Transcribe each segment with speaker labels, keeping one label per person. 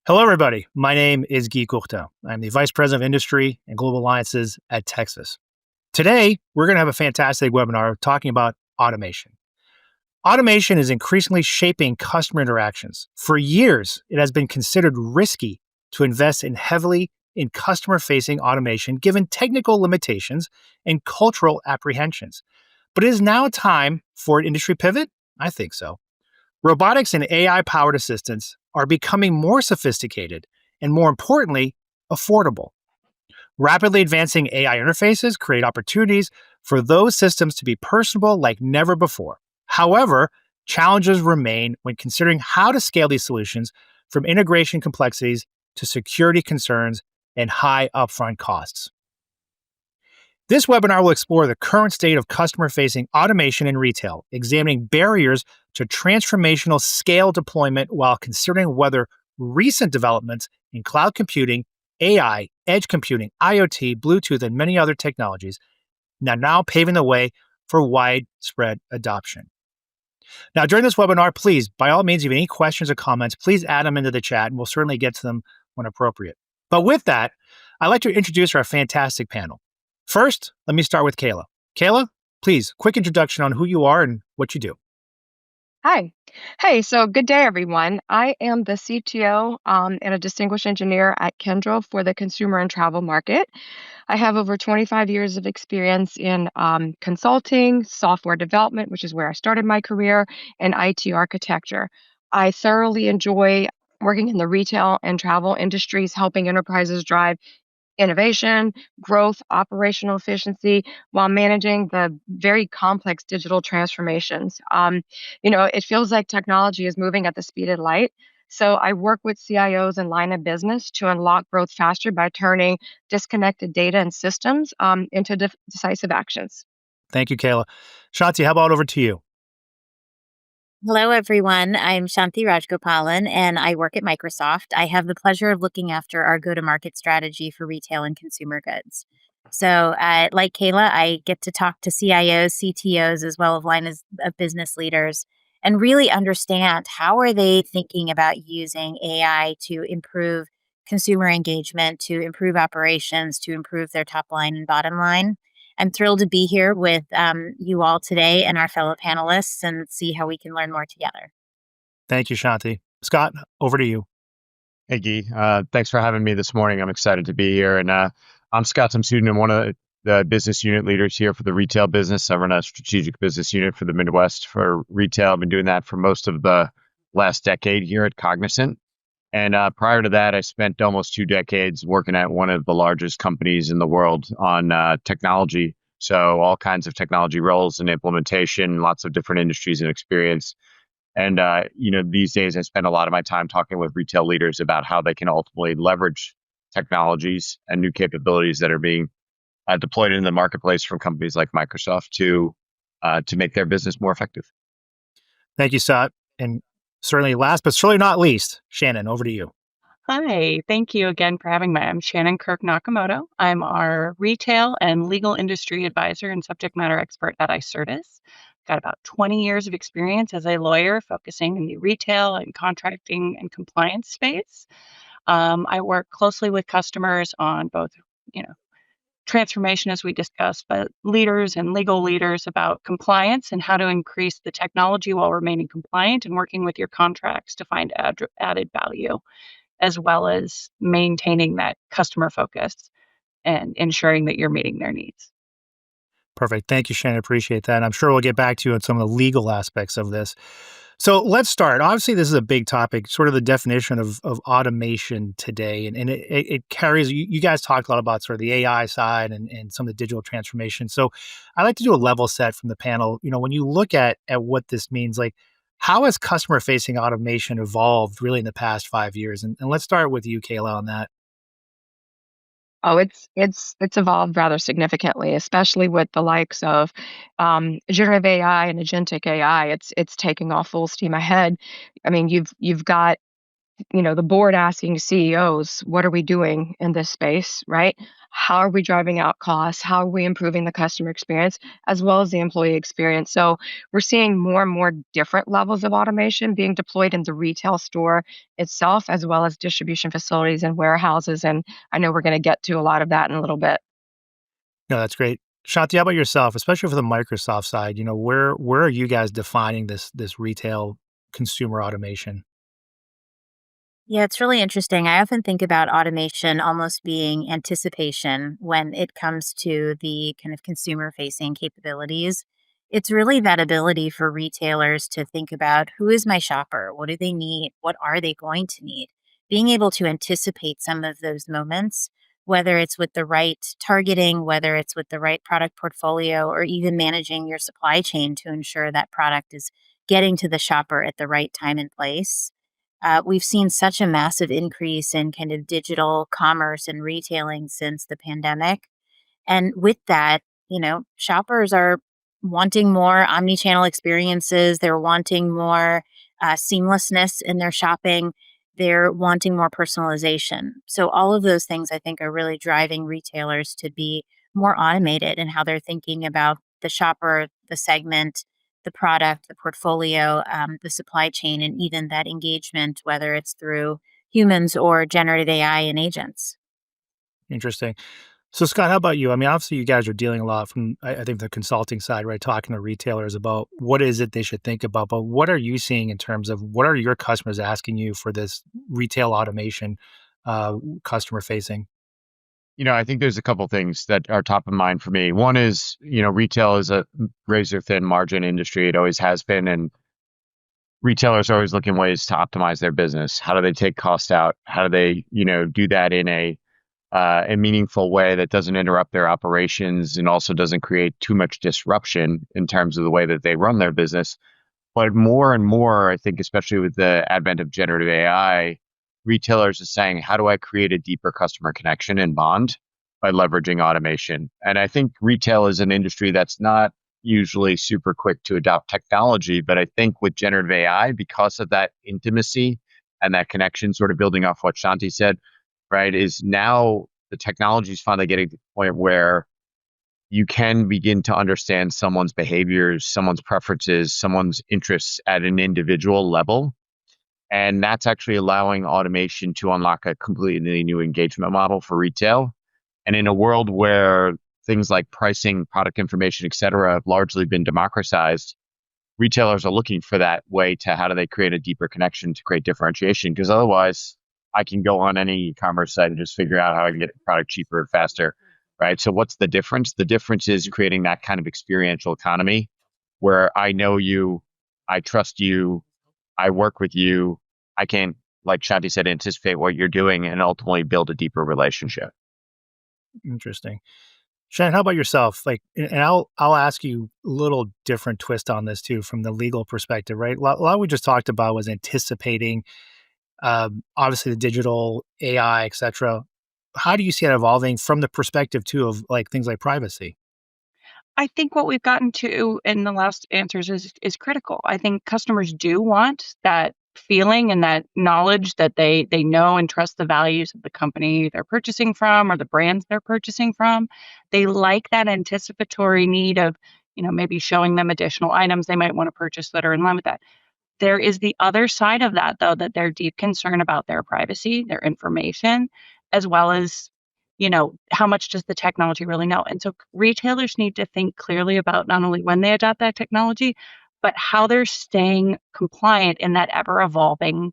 Speaker 1: Hello, everybody. My name is Guy Courtin. I'm the Vice President of Industry and Global Alliances at Texas. Today, we're going to have a fantastic webinar talking about automation. Automation is increasingly shaping customer interactions. For years, it has been considered risky to invest heavily in customer-facing automation given technical limitations and cultural apprehensions. But it is now time for an industry pivot? I think so. Robotics and AI-powered assistants are becoming more sophisticated and, more importantly, affordable. Rapidly advancing AI interfaces create opportunities for those systems to be personable like never before. However, challenges remain when considering how to scale these solutions, from integration complexities to security concerns and high upfront costs. This webinar will explore the current state of customer-facing automation in retail, examining barriers to transformational scale deployment while considering whether recent developments in cloud computing, AI, edge computing, IoT, Bluetooth, and many other technologies are now paving the way for widespread adoption. Now, during this webinar, please, by all means, if you have any questions or comments, please add them into the chat, and we'll certainly get to them when appropriate. But with that, I'd like to introduce our fantastic panel. First, let me start with Kayla. Kayla, please, quick introduction on who you are and what you do.
Speaker 2: Hi. Hey, so good day, everyone. I am the CTO and a distinguished engineer at Kyndryl for the consumer and travel market. I have over 25 years of experience in consulting, software development, which is where I started my career, and IT architecture. I thoroughly enjoy working in the retail and travel industries, helping enterprises drive innovation, growth, operational efficiency, while managing the very complex digital transformations. It feels like technology is moving at the speed of light. So I work with CIOs and line of business to unlock growth faster by turning disconnected data and systems into decisive actions.
Speaker 1: Thank you, Kayla. Shanti, how about over to you?
Speaker 3: Hello, everyone. I'm Shanti Rajgopalan, and I work at Microsoft. I have the pleasure of looking after our go-to-market strategy for retail and consumer goods. So, like Kayla, I get to talk to CIOs, CTOs, as well as line of business leaders, and really understand how are they thinking about using AI to improve consumer engagement, to improve operations, to improve their top line and bottom line. I'm thrilled to be here with you all today and our fellow panelists and see how we can learn more together.
Speaker 1: Thank you, Shanti. Scott, over to you.
Speaker 4: Hey, Guy. Thanks for having me this morning. I'm excited to be here. And I'm Scott Tumsuden. I'm one of the business unit leaders here for the retail business. I run a strategic business unit for the Midwest for retail. I've been doing that for most of the last decade here at Cognizant. And prior to that, I spent almost 2 decades working at one of the largest companies in the world on technology. So all kinds of technology roles and implementation, lots of different industries and experience. And, these days I spend a lot of my time talking with retail leaders about how they can ultimately leverage technologies and new capabilities that are being deployed in the marketplace from companies like Microsoft to make their business more effective.
Speaker 1: Thank you, Scott. And certainly last, but certainly not least, Shannon, over to you.
Speaker 5: Hi, thank you again for having me. I'm Shannon Kirk Nakamoto. I'm our retail and legal industry advisor and subject matter expert at Icertis. Got about 20 years of experience as a lawyer focusing in the retail and contracting and compliance space. I work closely with customers on both, transformation as we discussed, but leaders and legal leaders about compliance and how to increase the technology while remaining compliant and working with your contracts to find added value, as well as maintaining that customer focus and ensuring that you're meeting their needs.
Speaker 1: Perfect. Thank you, Shannon. Appreciate that. And I'm sure we'll get back to you on some of the legal aspects of this. So let's start. Obviously, this is a big topic, sort of the definition of automation today. And it carries, you guys talked a lot about sort of the AI side and some of the digital transformation. So I'd like to do a level set from the panel. When you look at what this means, like how has customer-facing automation evolved really in the past 5 years? And let's start with you, Kayla, on that.
Speaker 2: Oh, it's evolved rather significantly, especially with the likes of generative AI and agentic AI. It's taking off full steam ahead. I mean, you've got the board asking CEOs, what are we doing in this space, right? How are we driving out costs? How are we improving the customer experience as well as the employee experience? So we're seeing more and more different levels of automation being deployed in the retail store itself, as well as distribution facilities and warehouses. And I know we're going to get to a lot of that in a little bit.
Speaker 1: No, that's great. Shanti, how about yourself, especially for the Microsoft side? Where are you guys defining this retail consumer automation?
Speaker 3: Yeah, it's really interesting. I often think about automation almost being anticipation when it comes to the kind of consumer facing capabilities. It's really that ability for retailers to think about who is my shopper? What do they need? What are they going to need? Being able to anticipate some of those moments, whether it's with the right targeting, whether it's with the right product portfolio, or even managing your supply chain to ensure that product is getting to the shopper at the right time and place. We've seen such a massive increase in kind of digital commerce and retailing since the pandemic. And with that, shoppers are wanting more omni-channel experiences. They're wanting more seamlessness in their shopping. They're wanting more personalization. So all of those things I think are really driving retailers to be more automated in how they're thinking about the shopper, the segment, the product, the portfolio, the supply chain, and even that engagement, whether it's through humans or generative AI and agents.
Speaker 1: Interesting. So, Scott, how about you? I mean, obviously, you guys are dealing a lot from, I think, the consulting side, right? Talking to retailers about what is it they should think about. But what are you seeing in terms of what are your customers asking you for this retail automation, customer facing?
Speaker 4: I think there's a couple things that are top of mind for me. One is, retail is a razor thin margin industry. It always has been. And retailers are always looking ways to optimize their business. How do they take cost out? How do they, do that in a meaningful way that doesn't interrupt their operations and also doesn't create too much disruption in terms of the way that they run their business. But more and more, I think, especially with the advent of generative AI, retailers are saying, how do I create a deeper customer connection and bond by leveraging automation? And I think retail is an industry that's not usually super quick to adopt technology. But I think with generative AI, because of that intimacy and that connection, sort of building off what Shanti said, right, is now the technology is finally getting to the point where you can begin to understand someone's behaviors, someone's preferences, someone's interests at an individual level. And that's actually allowing automation to unlock a completely new engagement model for retail. And in a world where things like pricing, product information, et cetera, have largely been democratized, retailers are looking for that way to how do they create a deeper connection to create differentiation? Because otherwise, I can go on any e-commerce site and just figure out how I can get a product cheaper and faster, right? So what's the difference? The difference is creating that kind of experiential economy where I know you, I trust you, I work with you. I can, like Shanti said, anticipate what you're doing and ultimately build a deeper relationship.
Speaker 1: Interesting. Shannon, how about yourself? Like, and I'll ask you a little different twist on this too, from the legal perspective, right? A lot we just talked about was anticipating, obviously the digital AI, et cetera. How do you see it evolving from the perspective too of like things like privacy?
Speaker 5: I think what we've gotten to in the last answers is critical. I think customers do want that feeling and that knowledge that they know and trust the values of the company they're purchasing from or the brands they're purchasing from. They like that anticipatory need of, maybe showing them additional items they might want to purchase that are in line with that. There is the other side of that, though, that their deep concern about their privacy, their information, as well as, how much does the technology really know? And so retailers need to think clearly about not only when they adopt that technology, but how they're staying compliant in that ever evolving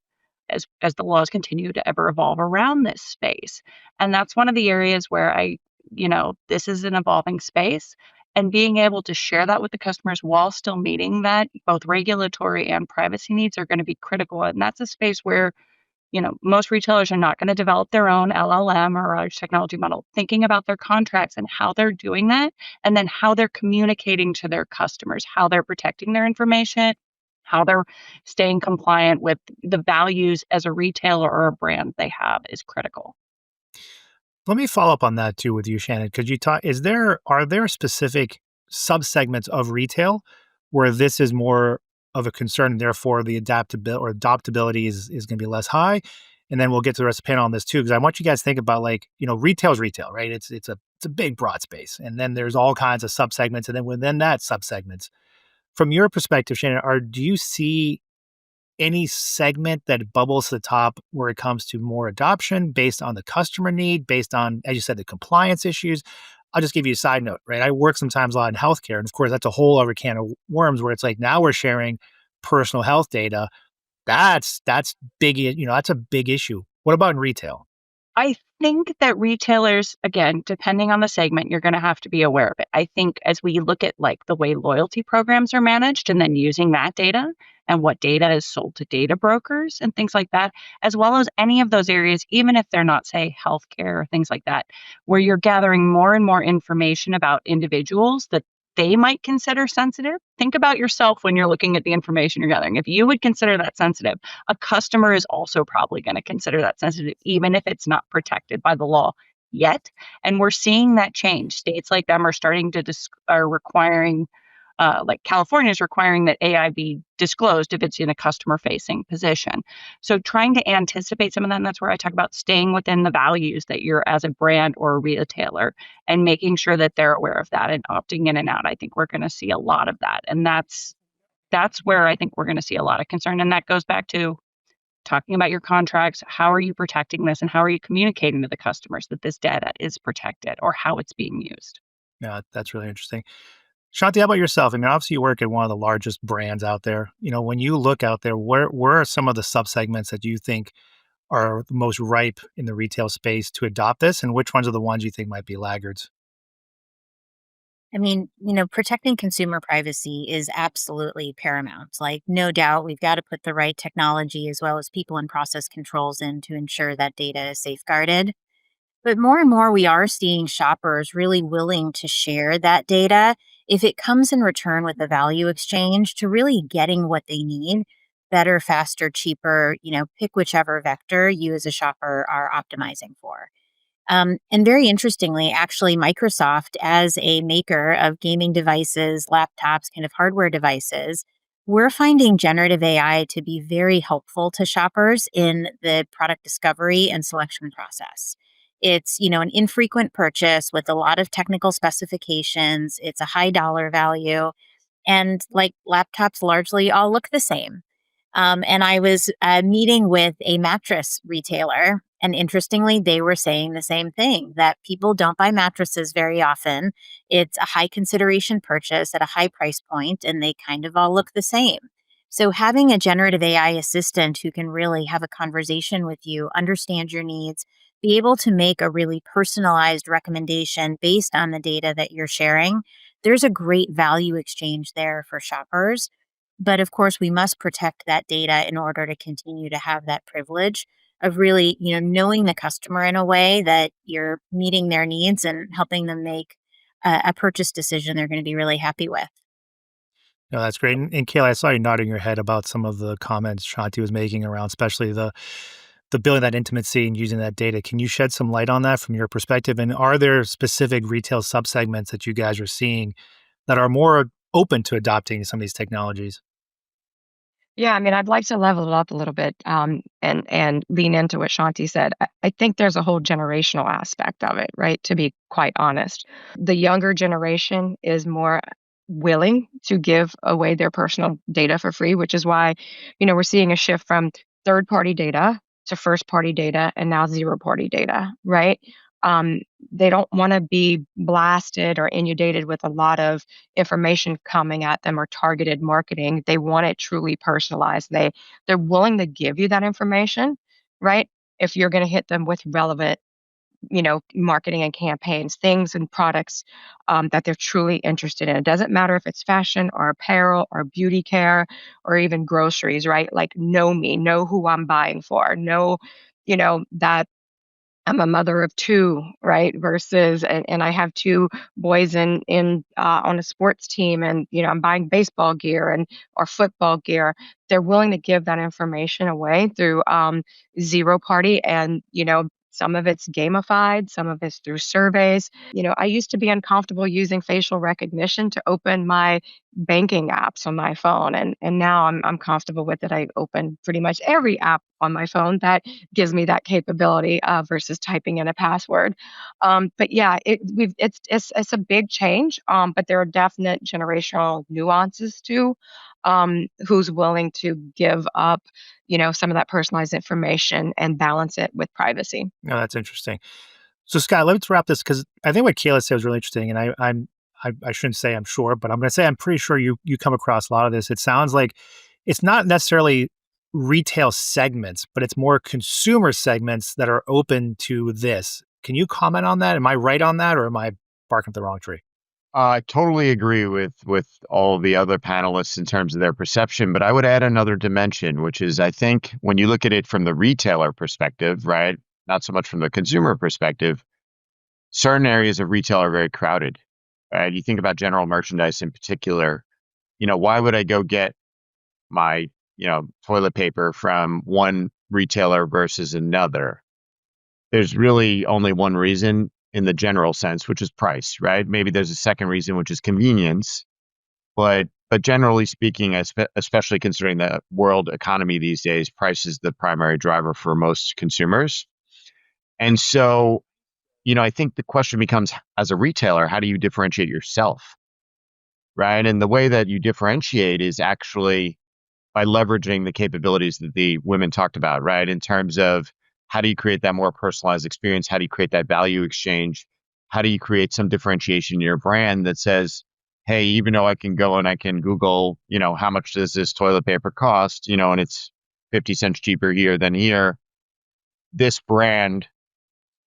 Speaker 5: as the laws continue to ever evolve around this space. And that's one of the areas where this is an evolving space and being able to share that with the customers while still meeting that both regulatory and privacy needs are going to be critical. And that's a space where, most retailers are not going to develop their own LLM or large technology model, thinking about their contracts and how they're doing that, and then how they're communicating to their customers, how they're protecting their information, how they're staying compliant with the values as a retailer or a brand they have is critical.
Speaker 1: Let me follow up on that too with you, Shannon. Could you talk? Are there specific subsegments of retail where this is more of a concern, and therefore the adaptability is going to be less high. And then we'll get to the rest of the panel on this too, because I want you guys to think about, like, retail is retail, right? It's a big broad space, and then there's all kinds of subsegments, and then within that subsegments. From your perspective, Shannon, do you see any segment that bubbles to the top where it comes to more adoption based on the customer need, based on, as you said, the compliance issues? I'll just give you a side note, right? I work sometimes a lot in healthcare, and of course, that's a whole other can of worms where it's like now we're sharing personal health data. That's big. That's a big issue. What about in retail?
Speaker 5: I think that retailers, again, depending on the segment, you're going to have to be aware of it. I think as we look at like the way loyalty programs are managed and then using that data and what data is sold to data brokers and things like that, as well as any of those areas, even if they're not, say, healthcare or things like that, where you're gathering more and more information about individuals that they might consider sensitive. Think about yourself when you're looking at the information you're gathering. If you would consider that sensitive, a customer is also probably going to consider that sensitive, even if it's not protected by the law yet. And we're seeing that change. States like them are starting to are requiring, like California is requiring that AI be disclosed if it's in a customer-facing position. So trying to anticipate some of that, and that's where I talk about staying within the values that you're as a brand or a retailer and making sure that they're aware of that and opting in and out. I think we're going to see a lot of that. And that's where I think we're going to see a lot of concern. And that goes back to talking about your contracts. How are you protecting this? And how are you communicating to the customers that this data is protected or how it's being used?
Speaker 1: Yeah, that's really interesting. Shanti, how about yourself? I mean, obviously you work at one of the largest brands out there. When you look out there, where are some of the subsegments that you think are the most ripe in the retail space to adopt this, and which ones are the ones you think might be laggards?
Speaker 3: I mean, protecting consumer privacy is absolutely paramount. Like, no doubt, we've got to put the right technology as well as people and process controls in to ensure that data is safeguarded. But more and more, we are seeing shoppers really willing to share that data if it comes in return with a value exchange to really getting what they need better, faster, cheaper, pick whichever vector you as a shopper are optimizing for. And very interestingly, actually, Microsoft, as a maker of gaming devices, laptops, kind of hardware devices, we're finding generative AI to be very helpful to shoppers in the product discovery and selection process. It's, an infrequent purchase with a lot of technical specifications. It's a high dollar value. And like laptops largely all look the same. And I was meeting with a mattress retailer. And interestingly, they were saying the same thing, that people don't buy mattresses very often. It's a high consideration purchase at a high price point, and they kind of all look the same. So having a generative AI assistant who can really have a conversation with you, understand your needs, be able to make a really personalized recommendation based on the data that you're sharing, there's a great value exchange there for shoppers. But of course, we must protect that data in order to continue to have that privilege of really, knowing the customer in a way that you're meeting their needs and helping them make a purchase decision they're going to be really happy with.
Speaker 1: No, that's great. And Kayla, I saw you nodding your head about some of the comments Shanti was making around, especially the building that intimacy and using that data. Can you shed some light on that from your perspective? And are there specific retail subsegments that you guys are seeing that are more open to adopting some of these technologies?
Speaker 2: Yeah, I mean, I'd like to level it up a little bit, and lean into what Shanti said. I think there's a whole generational aspect of it, right? To be quite honest, the younger generation is more willing to give away their personal data for free, which is why, we're seeing a shift from third-party data to first-party data and now zero-party data, right? They don't want to be blasted or inundated with a lot of information coming at them or targeted marketing. They want it truly personalized. They're willing to give you that information, right? If you're going to hit them with relevant, marketing and campaigns, things and products that they're truly interested in. It doesn't matter if it's fashion or apparel or beauty care or even groceries, right? Like, know me, know who I'm buying for, know, that I'm a mother of two, right? Versus, and I have two boys in on a sports team, and I'm buying baseball gear and or football gear. They're willing to give that information away through zero party, and some of it's gamified, some of it's through surveys. I used to be uncomfortable using facial recognition to open my banking apps on my phone, and now I'm comfortable with it. I open pretty much every app on my phone that gives me that capability versus typing in a password. But yeah, it's a big change. But there are definite generational nuances too. Who's willing to give up, some of that personalized information and balance it with privacy?
Speaker 1: No, that's interesting. So, Scott, let's wrap this because I think what Kayla said was really interesting, and I shouldn't say I'm sure, but I'm going to say I'm pretty sure you come across a lot of this. It sounds like it's not necessarily retail segments, but it's more consumer segments that are open to this. Can you comment on that? Am I right on that, or am I barking up the wrong tree?
Speaker 4: I totally agree with all the other panelists in terms of their perception, but I would add another dimension, which is I think when you look at it from the retailer perspective, right? Not so much from the consumer perspective, certain areas of retail are very crowded. Right? You think about general merchandise in particular, why would I go get my, toilet paper from one retailer versus another? There's really only one reason in the general sense, which is price, right? Maybe there's a second reason, which is convenience, but generally speaking, especially considering the world economy these days, price is the primary driver for most consumers. And so, I think the question becomes, as a retailer, how do you differentiate yourself, right? And the way that you differentiate is actually by leveraging the capabilities that the women talked about, right? In terms of how do you create that more personalized experience? How do you create that value exchange? How do you create some differentiation in your brand that says, hey, even though I can go and I can Google, how much does this toilet paper cost, and it's 50 cents cheaper here than here, this brand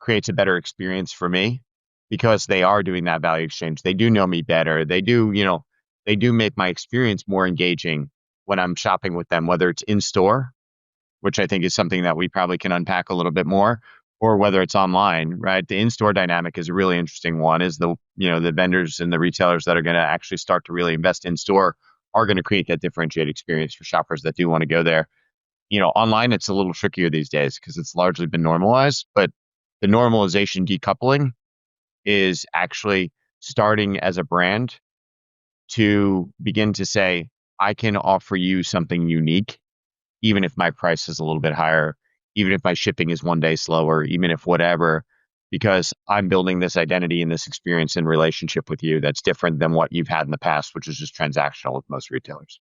Speaker 4: creates a better experience for me because they are doing that value exchange. They do know me better. They do make my experience more engaging when I'm shopping with them, whether it's in store, which I think is something that we probably can unpack a little bit more, or whether it's online, right? The in-store dynamic is a really interesting one. Is the vendors and the retailers that are going to actually start to really invest in store are going to create that differentiated experience for shoppers that do want to go there. Online, it's a little trickier these days because it's largely been normalized, but the normalization decoupling is actually starting as a brand to begin to say, I can offer you something unique, even if my price is a little bit higher, even if my shipping is one day slower, even if whatever, because I'm building this identity and this experience and relationship with you that's different than what you've had in the past, which is just transactional with most retailers.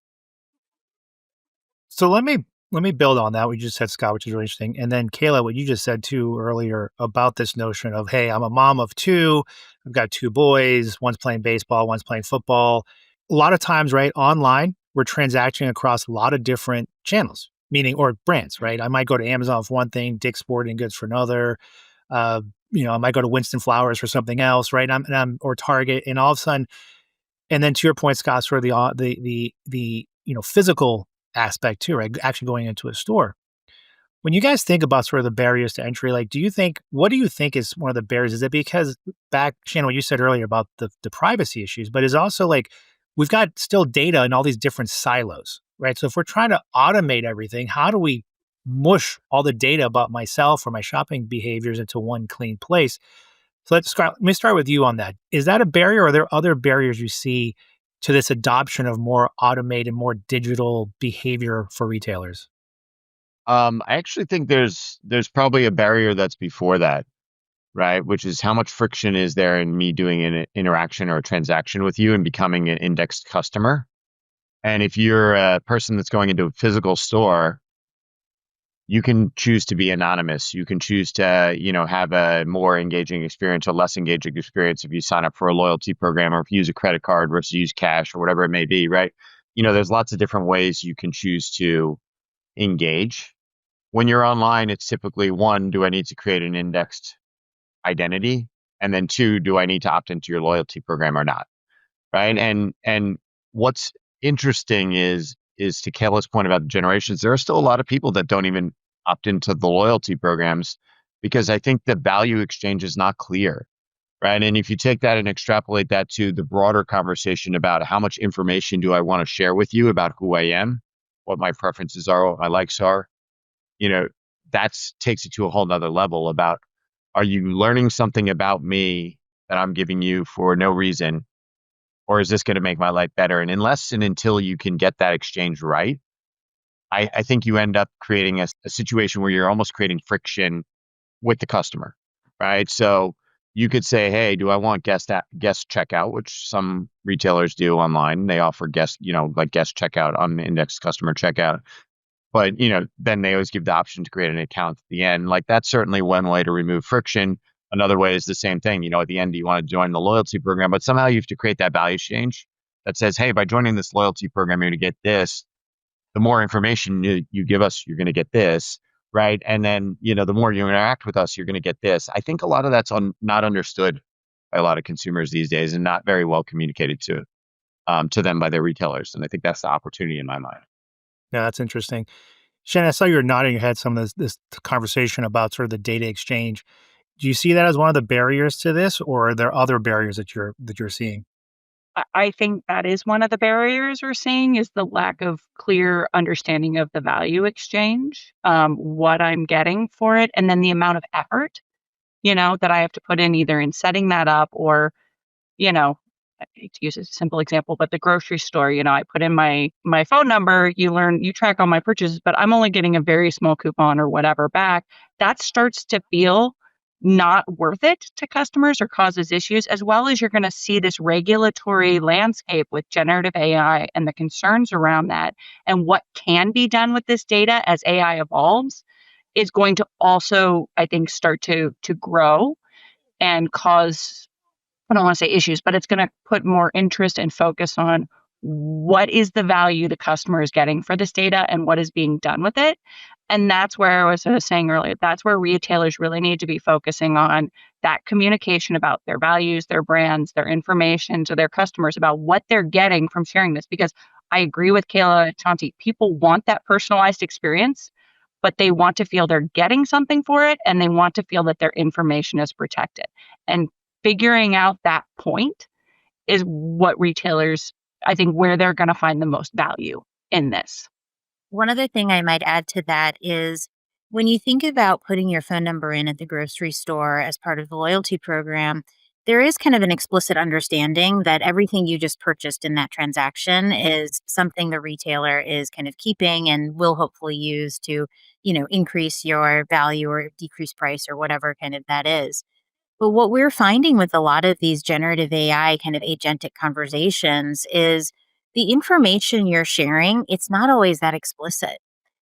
Speaker 1: So let me build on that. We just said, Scott, which is really interesting. And then Kayla, what you just said too earlier about this notion of, hey, I'm a mom of two. I've got two boys. One's playing baseball, one's playing football. A lot of times, right, online, we're transacting across a lot of different channels, meaning or brands, right? I might go to Amazon for one thing, Dick's Sporting Goods for another. Uh, I might go to Winston Flowers for something else, right? Or Target, and all of a sudden, and then to your point, Scott, sort of the physical aspect too, right? Actually going into a store. When you guys think about sort of the barriers to entry, like, what do you think is one of the barriers? Is it because back, Shannon, what you said earlier about the privacy issues, but is also like we've got still data in all these different silos, right? So if we're trying to automate everything, how do we mush all the data about myself or my shopping behaviors into one clean place? So let me start with you on that. Is that a barrier, or are there other barriers you see to this adoption of more automated, more digital behavior for retailers?
Speaker 4: I actually think there's probably a barrier that's before that, right? Which is how much friction is there in me doing an interaction or a transaction with you and becoming an indexed customer? And if you're a person that's going into a physical store, you can choose to be anonymous. You can choose to, have a more engaging experience, a less engaging experience if you sign up for a loyalty program or if you use a credit card versus use cash or whatever it may be, right? There's lots of different ways you can choose to engage. When you're online, it's typically one, do I need to create an indexed identity? And then two, do I need to opt into your loyalty program or not? Right. And what's interesting is to Kayla's point about the generations, there are still a lot of people that don't even opt into the loyalty programs because I think the value exchange is not clear. Right. And if you take that and extrapolate that to the broader conversation about how much information do I want to share with you about who I am, what my preferences are, what my likes are, that takes it to a whole nother level about, are you learning something about me that I'm giving you for no reason? or is this going to make my life better? And unless and until you can get that exchange right, I think you end up creating a situation where you're almost creating friction with the customer, right? So you could say, hey, do I want guest checkout, which some retailers do online. They offer like guest checkout on index customer checkout. But, then they always give the option to create an account at the end. Like that's certainly one way to remove friction. Another way is the same thing. At the end, you want to join the loyalty program, but somehow you have to create that value exchange that says, hey, by joining this loyalty program, you're going to get this. The more information you give us, you're going to get this, right? And then, the more you interact with us, you're going to get this. I think a lot of that's not understood by a lot of consumers these days and not very well communicated to them by their retailers. And I think that's the opportunity in my mind.
Speaker 1: Yeah, that's interesting. Shannon, I saw you were nodding your head some of this conversation about sort of the data exchange. Do you see that as one of the barriers to this, or are there other barriers that you're seeing?
Speaker 5: I think that is one of the barriers we're seeing is the lack of clear understanding of the value exchange, what I'm getting for it, and then the amount of effort, that I have to put in either in setting that up or, you know, I hate to use a simple example, but the grocery store, I put in my phone number, you track all my purchases, but I'm only getting a very small coupon or whatever back. That starts to feel not worth it to customers or causes issues, as well as you're going to see this regulatory landscape with generative AI and the concerns around that and what can be done with this data as AI evolves is going to also, I think, start to grow and cause, I don't want to say issues, but it's going to put more interest and focus on what is the value the customer is getting for this data and what is being done with it. And that's where I was saying earlier, that's where retailers really need to be focusing on that communication about their values, their brands, their information to their customers about what they're getting from sharing this. Because I agree with Kayla and Shanti, people want that personalized experience, but they want to feel they're getting something for it and they want to feel that their information is protected. And figuring out that point is what retailers, I think, where they're going to find the most value in this.
Speaker 3: One other thing I might add to that is when you think about putting your phone number in at the grocery store as part of the loyalty program, there is kind of an explicit understanding that everything you just purchased in that transaction is something the retailer is kind of keeping and will hopefully use to, increase your value or decrease price or whatever kind of that is. But what we're finding with a lot of these generative AI kind of agentic conversations is the information you're sharing, it's not always that explicit.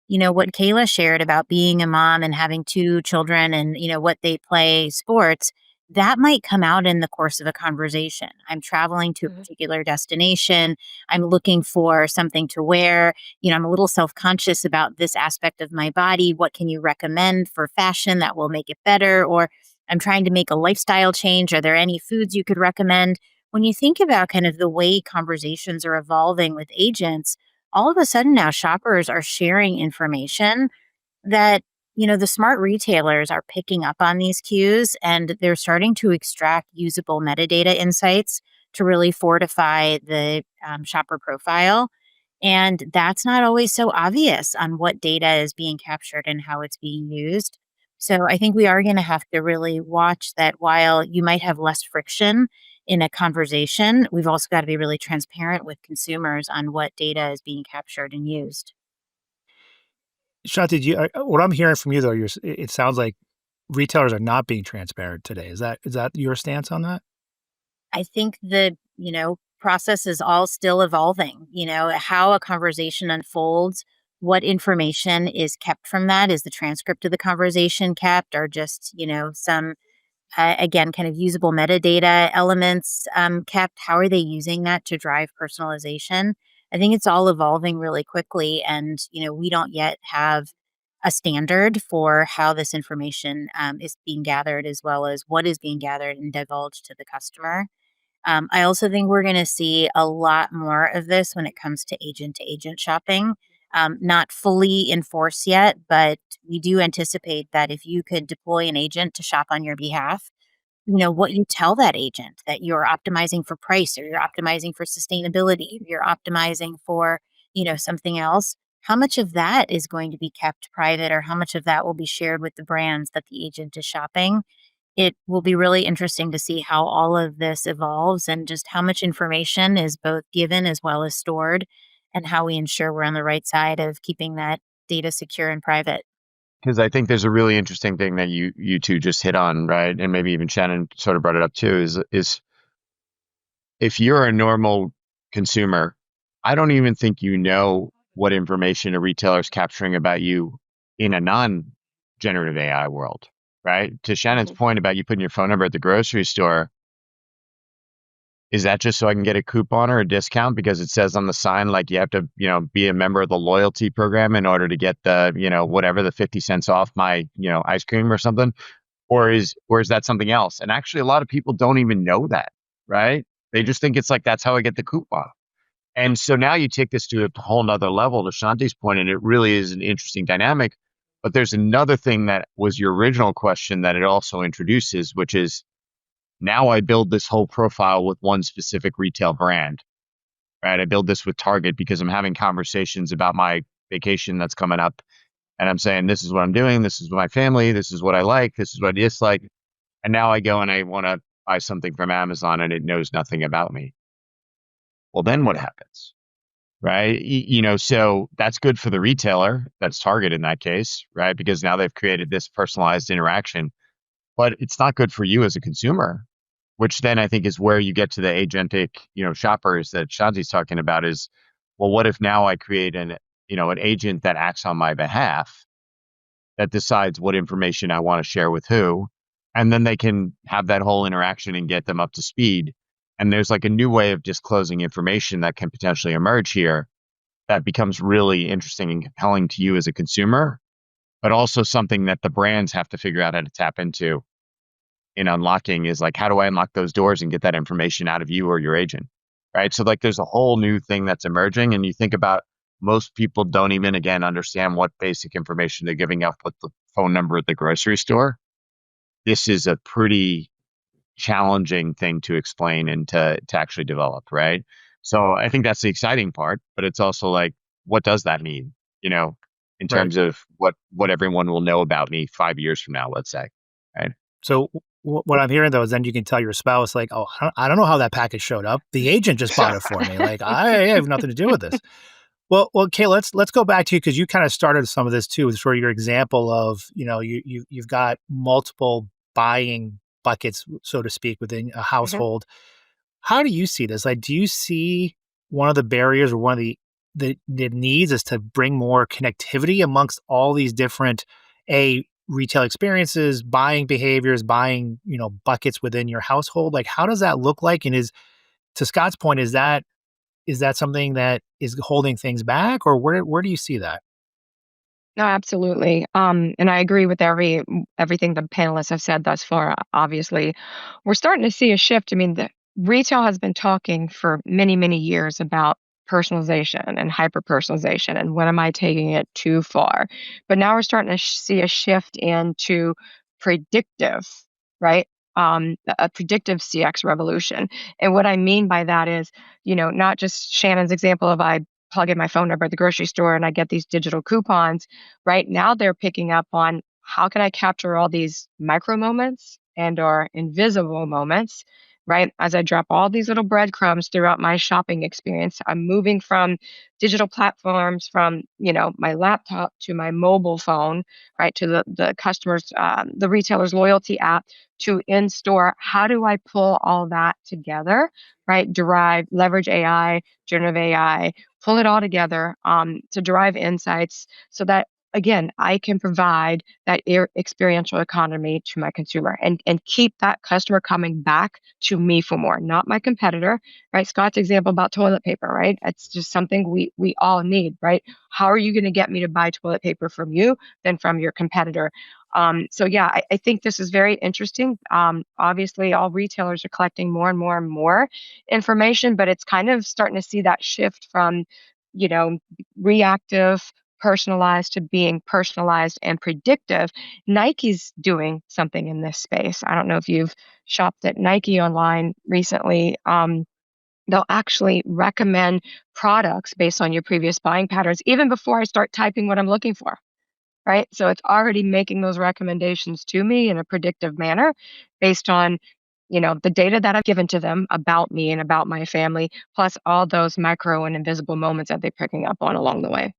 Speaker 3: What Kayla shared about being a mom and having two children and, what they play sports, that might come out in the course of a conversation. I'm traveling to a particular destination. I'm looking for something to wear. I'm a little self conscious about this aspect of my body. What can you recommend for fashion that will make it better? Or I'm trying to make a lifestyle change. Are there any foods you could recommend? When you think about kind of the way conversations are evolving with agents, all of a sudden now shoppers are sharing information that, the smart retailers are picking up on these cues and they're starting to extract usable metadata insights to really fortify the shopper profile. And that's not always so obvious on what data is being captured and how it's being used. So I think we are going to have to really watch that while you might have less friction in a conversation, we've also got to be really transparent with consumers on what data is being captured and used.
Speaker 1: Shanti, what I'm hearing from you though, it sounds like retailers are not being transparent today. Is that your stance on that?
Speaker 3: I think the, process is all still evolving, how a conversation unfolds, what information is kept from that. Is the transcript of the conversation kept or just, some, again, kind of usable metadata elements kept? How are they using that to drive personalization? I think it's all evolving really quickly. And, we don't yet have a standard for how this information is being gathered as well as what is being gathered and divulged to the customer. I also think we're going to see a lot more of this when it comes to agent shopping. Not fully enforced yet, but we do anticipate that if you could deploy an agent to shop on your behalf, what you tell that agent that you're optimizing for price or you're optimizing for sustainability, you're optimizing for, something else. How much of that is going to be kept private or how much of that will be shared with the brands that the agent is shopping? It will be really interesting to see how all of this evolves and just how much information is both given as well as stored, and how we ensure we're on the right side of keeping that data secure and private.
Speaker 4: Because I think there's a really interesting thing that you two just hit on, right? And maybe even Shannon sort of brought it up too, is if you're a normal consumer, I don't even think you know what information a retailer is capturing about you in a non-generative AI world, right? To Shannon's
Speaker 2: Mhm.
Speaker 4: point about you putting your phone number at the grocery store, is that just so I can get a coupon or a discount because it says on the sign, like you have to, be a member of the loyalty program in order to get the, whatever the 50 cents off my, ice cream or something? Or is that something else? And actually a lot of people don't even know that, right? They just think it's like, that's how I get the coupon. And so now you take this to a whole nother level to Shanti's point, and it really is an interesting dynamic. But there's another thing that was your original question that it also introduces, which is now I build this whole profile with one specific retail brand, right? I build this with Target because I'm having conversations about my vacation that's coming up. And I'm saying, this is what I'm doing. This is my family. This is what I like. This is what I dislike. And now I go and I want to buy something from Amazon and it knows nothing about me. Well, then what happens? Right. So that's good for the retailer. That's Target in that case, right? Because now they've created this personalized interaction, but it's not good for you as a consumer, which then I think is where you get to the agentic, shoppers that Shanti's talking about is, well, what if now I create an agent that acts on my behalf that decides what information I want to share with who, and then they can have that whole interaction and get them up to speed. And there's like a new way of disclosing information that can potentially emerge here that becomes really interesting and compelling to you as a consumer, but also something that the brands have to figure out how to tap into in unlocking is like, how do I unlock those doors and get that information out of you or your agent? Right. So like there's a whole new thing that's emerging. And you think about most people don't even again understand what basic information they're giving up with the phone number at the grocery store. This is a pretty challenging thing to explain and to actually develop, right? So I think that's the exciting part, but it's also like, what does that mean? In
Speaker 1: Right.
Speaker 4: terms of what everyone will know about me 5 years from now, let's say, right?
Speaker 1: So what I'm hearing though is then you can tell your spouse like, "Oh, I don't know how that package showed up. The agent just bought it for me. Like I have nothing to do with this." Well, Kay, let's go back to you because you kind of started some of this too, with sort of your example of you've got multiple buying buckets, so to speak, within a
Speaker 2: Mhm.
Speaker 1: household. How do you see this? Like, do you see one of the barriers or one of the needs is to bring more connectivity amongst all these different retail experiences, buying behaviors, buying buckets within your household? Like, how does that look like? And is to Scott's point, is that something that is holding things back, or where do you see that?
Speaker 2: No, absolutely. And I agree with everything the panelists have said thus far. Obviously, we're starting to see a shift. I mean, the retail has been talking for many, many years about personalization and hyper personalization, and when am I taking it too far? But now we're starting to see a shift into predictive, right? A predictive CX revolution. And what I mean by that is, not just Shannon's example of I plug in my phone number at the grocery store and I get these digital coupons. Right now, they're picking up on how can I capture all these micro moments and or invisible moments, right? As I drop all these little breadcrumbs throughout my shopping experience, I'm moving from digital platforms, from my laptop to my mobile phone, right, to the customers, the retailer's loyalty app, to in store. How do I pull all that together, right? Leverage AI, generative AI, pull it all together to derive insights so that again, I can provide that experiential economy to my consumer and keep that customer coming back to me for more, not my competitor, right? Scott's example about toilet paper, right? It's just something we all need, right? How are you going to get me to buy toilet paper from you than from your competitor? So yeah, I think this is very interesting. Obviously, all retailers are collecting more and more and more information, but it's kind of starting to see that shift from, you know, reactive personalized to being personalized and predictive. Nike's doing something in this space. I don't know if you've shopped at Nike online recently. They'll actually recommend products based on your previous buying patterns, even before I start typing what I'm looking for. right? So it's already making those recommendations to me in a predictive manner based on, the data that I've given to them about me and about my family, plus all those micro and invisible moments that they're picking up on along the way.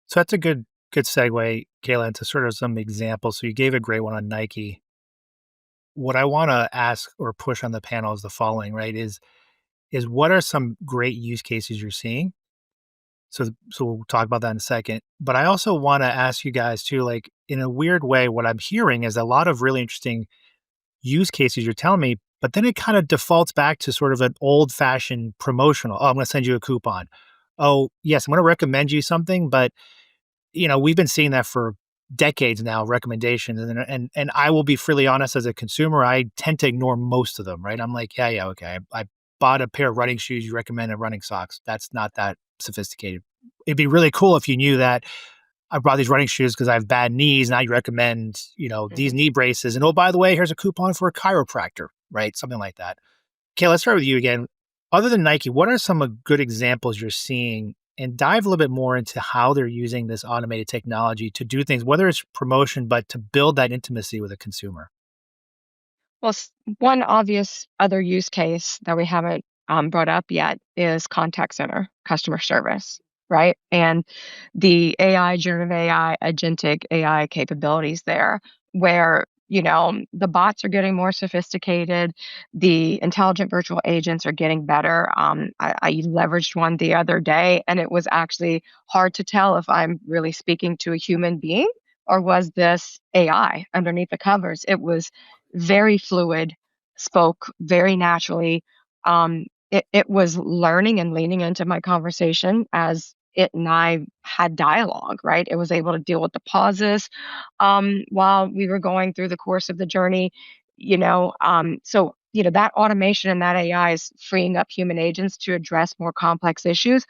Speaker 1: So that's a good segue, Kayla, into sort of some examples. So you gave a great one on Nike. What I want to ask or push on the panel is the following, right? Is what are some great use cases you're seeing? So we'll talk about that in a second. But I also want to ask you guys too, like in a weird way, what I'm hearing is a lot of really interesting use cases you're telling me, but then it kind of defaults back to sort of an old fashioned promotional. Oh, I'm going to send you a coupon. Oh, yes, I'm going to recommend you something, but we've been seeing that for decades now, recommendations. And I will be freely honest, as a consumer, I tend to ignore most of them, right? I'm like, yeah, okay. I bought a pair of running shoes, you recommended running socks. That's not that sophisticated. It'd be really cool if you knew that I brought these running shoes because I have bad knees. Now you recommend, these
Speaker 2: Mhm.
Speaker 1: knee braces. And oh, by the way, here's a coupon for a chiropractor, right? Something like that. Okay, let's start with you again. Other than Nike, what are some good examples you're seeing? And dive a little bit more into how they're using this automated technology to do things, whether it's promotion, but to build that intimacy with a consumer.
Speaker 2: Well, one obvious other use case that we haven't brought up yet is contact center customer service, right? And the AI, generative AI, agentic AI capabilities there, where the bots are getting more sophisticated, the intelligent virtual agents are getting better. I leveraged one the other day, and it was actually hard to tell if I'm really speaking to a human being or was this AI underneath the covers. It was very fluid, spoke very naturally. It was learning and leaning into my conversation as it and I had dialogue, right? It was able to deal with the pauses while we were going through the course of the journey, So, that automation and that AI is freeing up human agents to address more complex issues.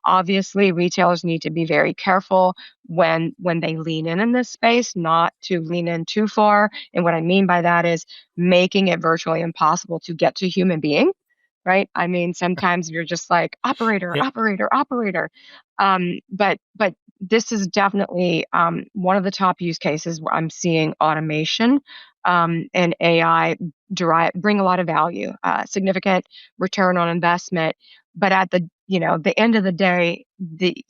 Speaker 2: Obviously, retailers need to be very careful when they lean in this space, not to lean in too far. And what I mean by that is making it virtually impossible to get to human being, right? I mean, sometimes you're just like operator,
Speaker 1: Yeah,
Speaker 2: operator, operator. But this is definitely one of the top use cases where I'm seeing automation and AI bring a lot of value, significant return on investment. But at the end of the day, the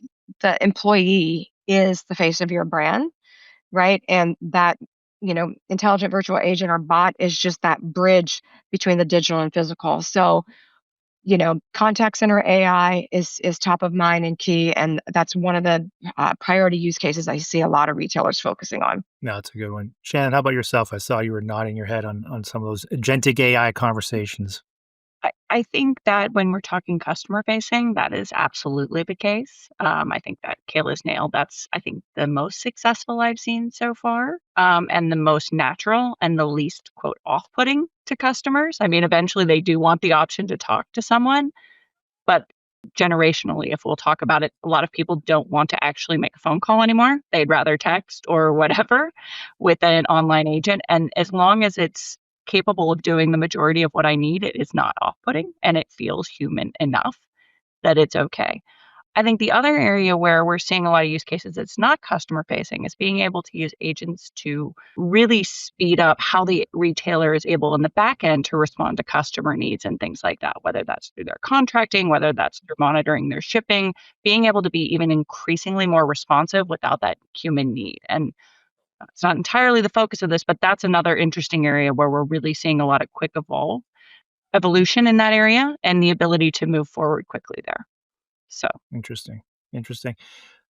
Speaker 2: employee is the face of your brand, right? And that intelligent virtual agent or bot is just that bridge between the digital and physical. So contact center AI is top of mind and key, and that's one of the priority use cases I see a lot of retailers focusing on.
Speaker 1: no, it's a good one. Shannon, how about yourself? I saw you were nodding your head on some of those agentic AI conversations.
Speaker 5: I think that when we're talking customer facing, that is absolutely the case. I think that Kayla's nailed. That's, I think, the most successful I've seen so far, and the most natural and the least, quote, off putting to customers. I mean, eventually they do want the option to talk to someone, but generationally, if we'll talk about it, a lot of people don't want to actually make a phone call anymore. They'd rather text or whatever with an online agent. And as long as it's capable of doing the majority of what I need, it is not off putting and it feels human enough that it's okay. I think the other area where we're seeing a lot of use cases that's not customer facing is being able to use agents to really speed up how the retailer is able in the back end to respond to customer needs and things like that, whether that's through their contracting, whether that's through monitoring their shipping, being able to be even increasingly more responsive without that human need. And it's not entirely the focus of this, but that's another interesting area where we're really seeing a lot of quick evolution in that area and the ability to move forward quickly there. So
Speaker 1: Interesting. Interesting.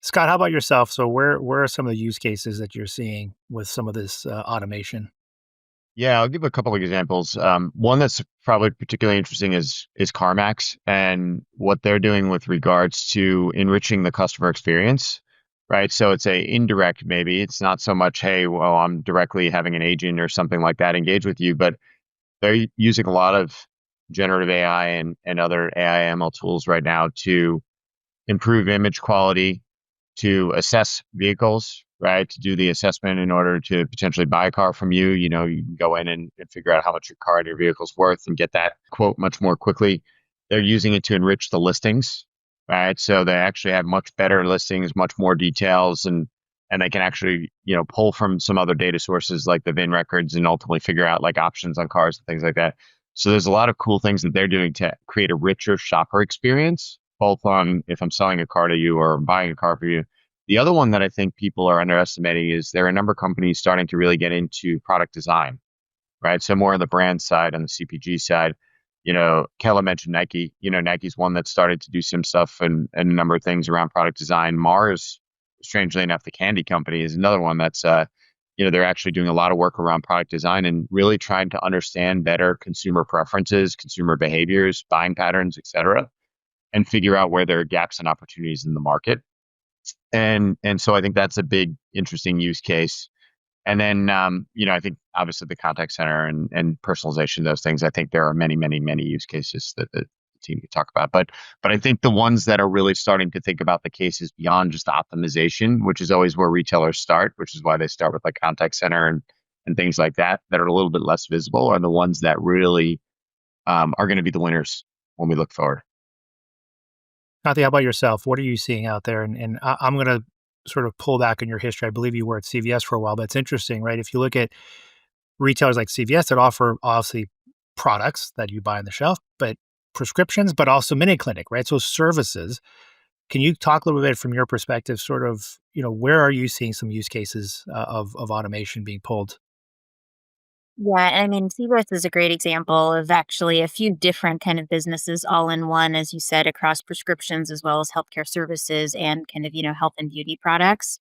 Speaker 1: Scott, how about yourself? So where are some of the use cases that you're seeing with some of this automation?
Speaker 4: Yeah, I'll give a couple of examples. One that's probably particularly interesting is CarMax and what they're doing with regards to enriching the customer experience, right? So it's a indirect maybe. It's not so much, hey, well, I'm directly having an agent or something like that engage with you, but they're using a lot of generative AI and other AI ML tools right now to improve image quality, to assess vehicles, right? To do the assessment in order to potentially buy a car from you. You can go in and figure out how much your car and your vehicle's worth and get that quote much more quickly. They're using it to enrich the listings, right? So they actually have much better listings, much more details, and they can actually, pull from some other data sources like the VIN records and ultimately figure out like options on cars and things like that. So there's a lot of cool things that they're doing to create a richer shopper experience, both on if I'm selling a car to you or buying a car for you. The other one that I think people are underestimating is there are a number of companies starting to really get into product design, right? So more on the brand side, on the CPG side. Kella mentioned Nike. Nike's one that started to do some stuff and a number of things around product design. Mars, strangely enough, the candy company is another one that's, they're actually doing a lot of work around product design and really trying to understand better consumer preferences, consumer behaviors, buying patterns, et cetera, and figure out where there are gaps and opportunities in the market. And so I think that's a big, interesting use case. And then, I think obviously the contact center and personalization, those things, I think there are many, many, many use cases that the team could talk about. But I think the ones that are really starting to think about the cases beyond just optimization, which is always where retailers start, which is why they start with like contact center and things like that are a little bit less visible, are the ones that really are going to be the winners when we look forward.
Speaker 1: Kathy, how about yourself? What are you seeing out there? And I'm going to sort of pull back in your history. I believe you were at CVS for a while, but it's interesting, right? If you look at retailers like CVS that offer obviously products that you buy on the shelf, but prescriptions, but also mini clinic, right? So services. Can you talk a little bit from your perspective, sort of, where are you seeing some use cases of automation being pulled?
Speaker 3: Yeah, I mean, CVS is a great example of actually a few different kind of businesses all in one, as you said, across prescriptions as well as healthcare services and kind of, health and beauty products.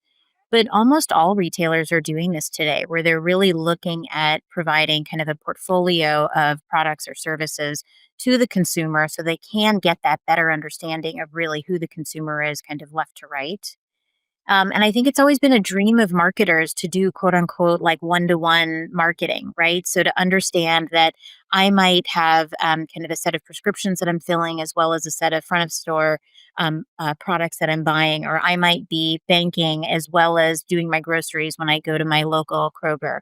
Speaker 3: But almost all retailers are doing this today, where they're really looking at providing kind of a portfolio of products or services to the consumer so they can get that better understanding of really who the consumer is, kind of left to right. And I think it's always been a dream of marketers to do quote unquote like one to one marketing, right? So to understand that I might have kind of a set of prescriptions that I'm filling, as well as a set of front of store products that I'm buying, or I might be banking as well as doing my groceries when I go to my local Kroger.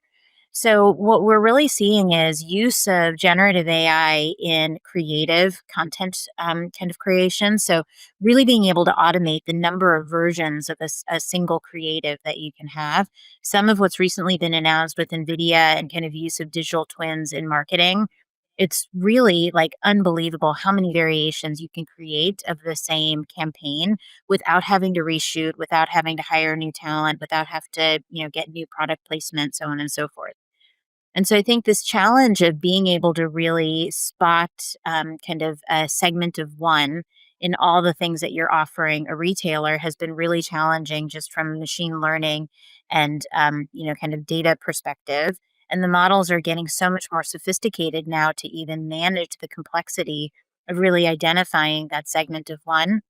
Speaker 3: So, what we're really seeing is use of generative AI in creative content kind of creation. So, really being able to automate the number of versions of a single creative that you can have. Some of what's recently been announced with NVIDIA and kind of use of digital twins in marketing. It's really like unbelievable how many variations you can create of the same campaign without having to reshoot, without having to hire new talent, without have to, get new product placement, so on and so forth. And so I think this challenge of being able to really spot kind of a segment of one in all the things that you're offering a retailer has been really challenging just from a machine learning and kind of data perspective. And the models are getting so much more sophisticated now to even manage the complexity of really identifying that segment of one.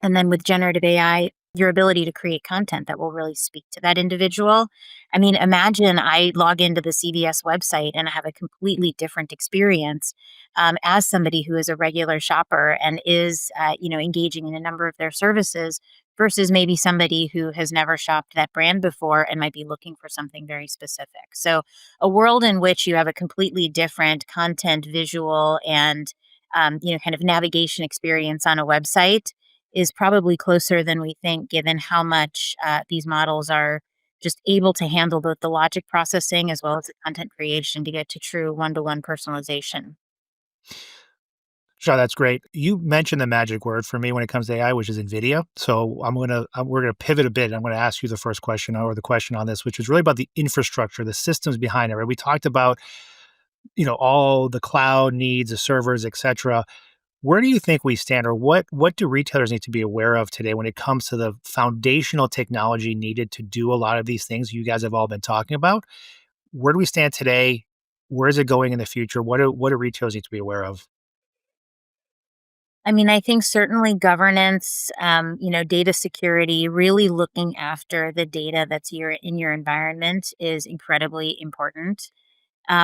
Speaker 3: And then with generative AI, your ability to create content that will really speak to that individual. I mean, imagine I log into the CVS website and I have a completely different experience as somebody who is a regular shopper and is, engaging in a number of their services versus maybe somebody who has never shopped that brand before and might be looking for something very specific. So, a world in which you have a completely different content, visual, and kind of navigation experience on a website is probably closer than we think, given how much these models are just able to handle both the logic processing as well as the content creation to get to true one-to-one personalization.
Speaker 1: Sure, that's great. You mentioned the magic word for me when it comes to AI, which is NVIDIA. So we're gonna pivot a bit. I'm gonna ask you the first question or the question on this, which is really about the infrastructure, the systems behind it. Right? We talked about all the cloud needs, the servers, et cetera. Where do you think we stand, or what do retailers need to be aware of today when it comes to the foundational technology needed to do a lot of these things you guys have all been talking about? Where do we stand today? Where is it going in the future? What do retailers need to be aware of?
Speaker 3: I mean, I think certainly governance, data security, really looking after the data that's in your environment is incredibly important.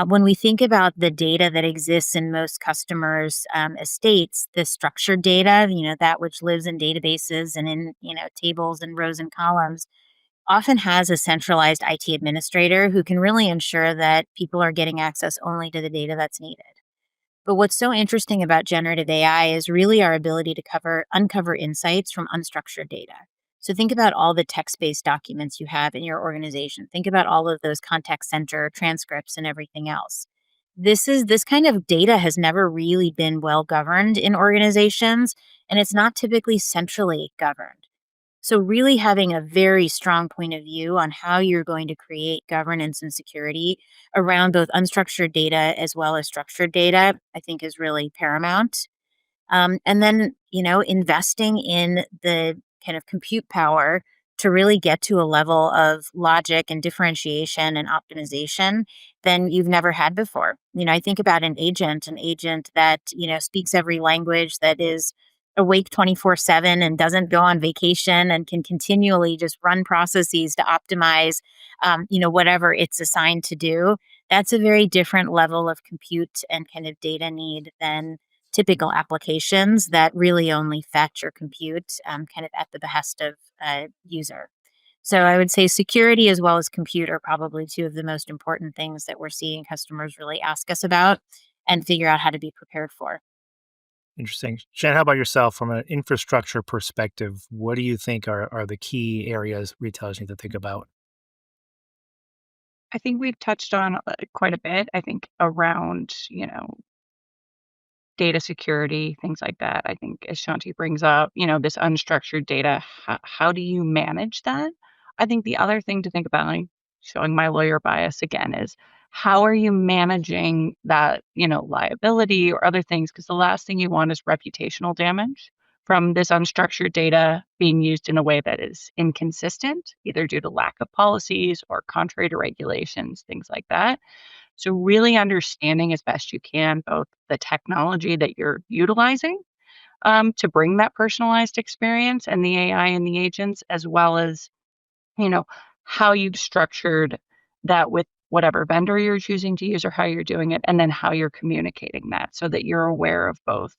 Speaker 3: When we think about the data that exists in most customers' estates, the structured data, that which lives in databases and in, tables and rows and columns, often has a centralized IT administrator who can really ensure that people are getting access only to the data that's needed. But what's so interesting about generative AI is really our ability to uncover insights from unstructured data. So think about all the text-based documents you have in your organization. Think about all of those contact center transcripts and everything else. This kind of data has never really been well governed in organizations, and it's not typically centrally governed. So really having a very strong point of view on how you're going to create governance and security around both unstructured data as well as structured data, I think is really paramount. And then, investing in the kind of compute power to really get to a level of logic and differentiation and optimization than you've never had before. I think about an agent that, speaks every language, that is awake 24/7 and doesn't go on vacation and can continually just run processes to optimize, whatever it's assigned to do. That's a very different level of compute and kind of data need than typical applications that really only fetch or compute kind of at the behest of a user. So I would say security as well as compute are probably two of the most important things that we're seeing customers really ask us about and figure out how to be prepared for.
Speaker 1: Interesting. Shannon, how about yourself from an infrastructure perspective? What do you think are the key areas retailers need to think about?
Speaker 5: I think we've touched on quite a bit. I think around, data security, things like that. I think as Shanti brings up, this unstructured data, how do you manage that? I think the other thing to think about, like showing my lawyer bias again, is how are you managing that, liability or other things? Because the last thing you want is reputational damage from this unstructured data being used in a way that is inconsistent, either due to lack of policies or contrary to regulations, things like that. So really understanding as best you can both the technology that you're utilizing to bring that personalized experience and the AI and the agents, as well as you know how you've structured that with whatever vendor you're choosing to use or how you're doing it, and then how you're communicating that so that you're aware of both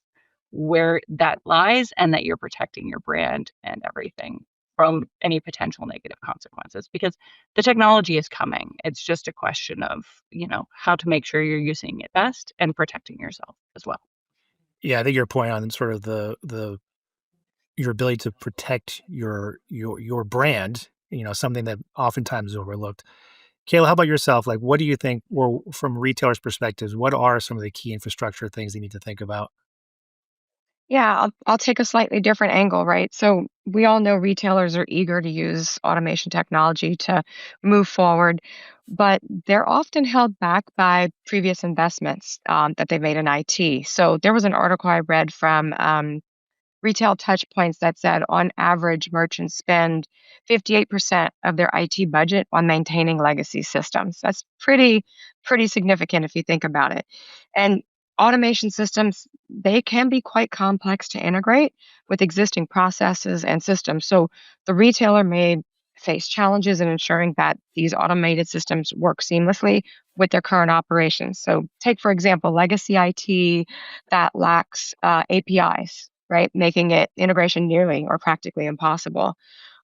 Speaker 5: where that lies and that you're protecting your brand and everything from any potential negative consequences because the technology is coming. It's just a question of, how to make sure you're using it best and protecting yourself as well.
Speaker 1: Yeah, I think your point on sort of the your ability to protect your brand, something that oftentimes is overlooked. Kayla, how about yourself? Like, what do you think, or from retailers' perspectives, what are some of the key infrastructure things they need to think about?
Speaker 2: Yeah, I'll take a slightly different angle, right? So we all know retailers are eager to use automation technology to move forward, but they're often held back by previous investments that they made in IT. So there was an article I read from retail touch points that said on average merchants spend 58% of their IT budget on maintaining legacy systems. That's pretty significant if you think about it. And automation systems, they can be quite complex to integrate with existing processes and systems. So the retailer may face challenges in ensuring that these automated systems work seamlessly with their current operations. So take for example legacy IT that lacks APIs, right? Making it integration nearly or practically impossible.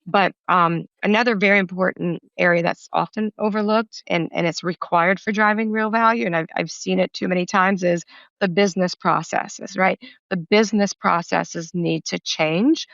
Speaker 2: But another very important area that's often overlooked and it's required for driving real value, and I've seen it too many times, is the business processes, right? The business processes need to change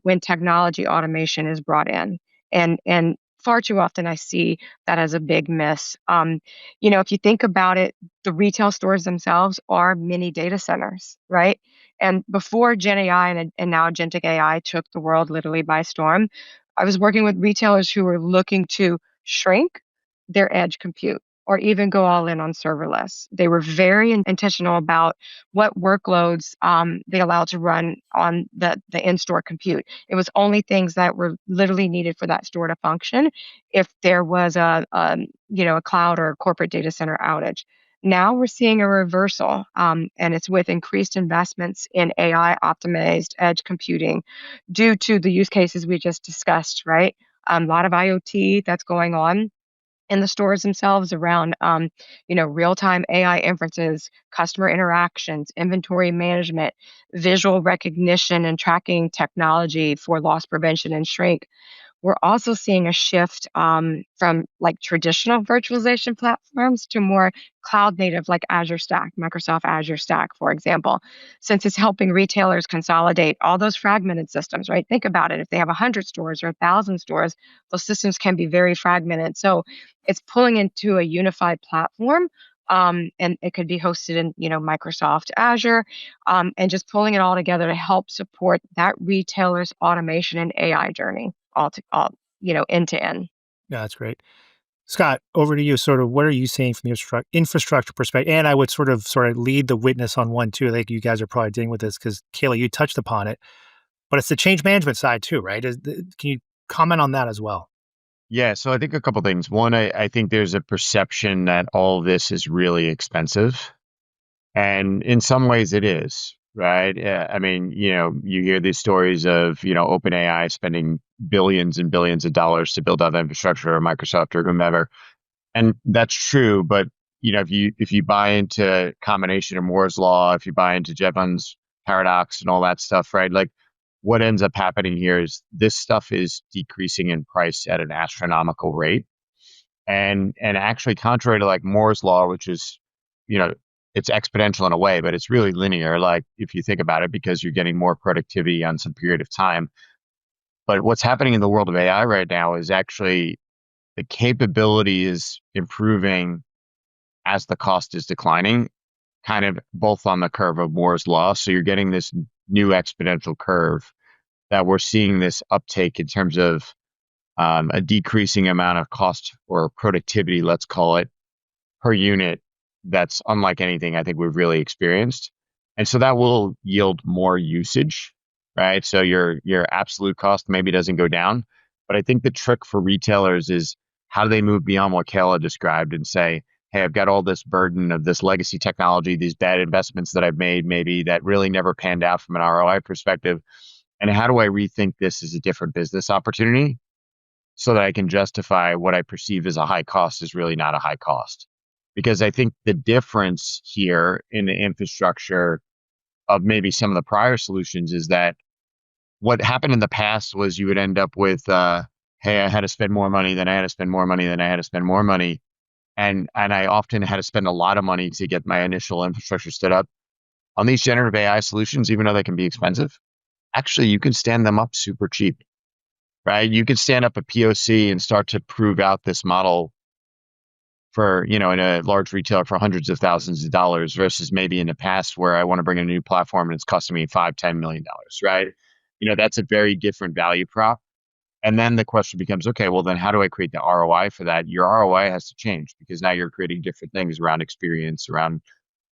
Speaker 2: when technology automation is brought in. And far too often I see that as a big miss. If you think about it, the retail stores themselves are mini data centers, right? And before Gen AI and now agentic AI took the world literally by storm, I was working with retailers who were looking to shrink their edge compute or even go all in on serverless. They were very intentional about what workloads they allowed to run on the in-store compute. It was only things that were literally needed for that store to function if there was a cloud or a corporate data center outage. Now we're seeing a reversal, and it's with increased investments in AI optimized edge computing due to the use cases we just discussed, right? A lot of IoT that's going on in the stores themselves around, real-time AI inferences, customer interactions, inventory management, visual recognition and tracking technology for loss prevention and shrink. we're also seeing a shift from like traditional virtualization platforms to more cloud native like Azure Stack, Microsoft Azure Stack, for example, since it's helping retailers consolidate all those fragmented systems, right? Think about it. If they have 100 stores or 1,000 stores, those systems can be very fragmented. So it's pulling into a unified platform. And it could be hosted in, Microsoft Azure, and just pulling it all together to help support that retailer's automation and AI journey end to end.
Speaker 1: Yeah, that's great. Scott, over to you. Sort of, what are you seeing from the infrastructure perspective? And I would sort of lead the witness on one too. I think you guys are probably dealing with this because Kayla, you touched upon it, but it's the change management side too, right? Can you comment on that as well?
Speaker 4: Yeah, so I think a couple things. One, I think there's a perception that all of this is really expensive. And in some ways it is, right? I mean, you hear these stories of, OpenAI spending billions and billions of dollars to build out the infrastructure, or Microsoft or whomever. And that's true, but if you buy into combination of Moore's law, if you buy into Jevons paradox and all that stuff, right? Like what ends up happening here is this stuff is decreasing in price at an astronomical rate. And actually contrary to like Moore's law, which is, you know, it's exponential in a way, but it's really linear, like if you think about it, because you're getting more productivity on some period of time. But what's happening in the world of AI right now is actually the capability is improving as the cost is declining, kind of both on the curve of Moore's law. So you're getting this new exponential curve that we're seeing this uptake in terms of a decreasing amount of cost or productivity, let's call it, per unit. That's unlike anything I think we've really experienced. And so that will yield more usage, right? So your absolute cost maybe doesn't go down. But I think the trick for retailers is how do they move beyond what Kayla described and say, hey, I've got all this burden of this legacy technology, these bad investments that I've made, maybe that really never panned out from an ROI perspective. And how do I rethink this as a different business opportunity so that I can justify what I perceive as a high cost is really not a high cost? Because I think the difference here in the infrastructure of maybe some of the prior solutions is that what happened in the past was you would end up with, hey, I had to spend more money, then I had to spend more money, then I had to spend more money. And I often had to spend a lot of money to get my initial infrastructure stood up. On these generative AI solutions, even though they can be expensive, actually you can stand them up super cheap, right? You can stand up a POC and start to prove out this model for, in a large retailer for hundreds of thousands of dollars versus maybe in the past where I want to bring a new platform and it's costing me $5-10 million, right? That's a very different value prop. And then the question becomes, okay, well then how do I create the ROI for that? Your ROI has to change because now you're creating different things around experience, around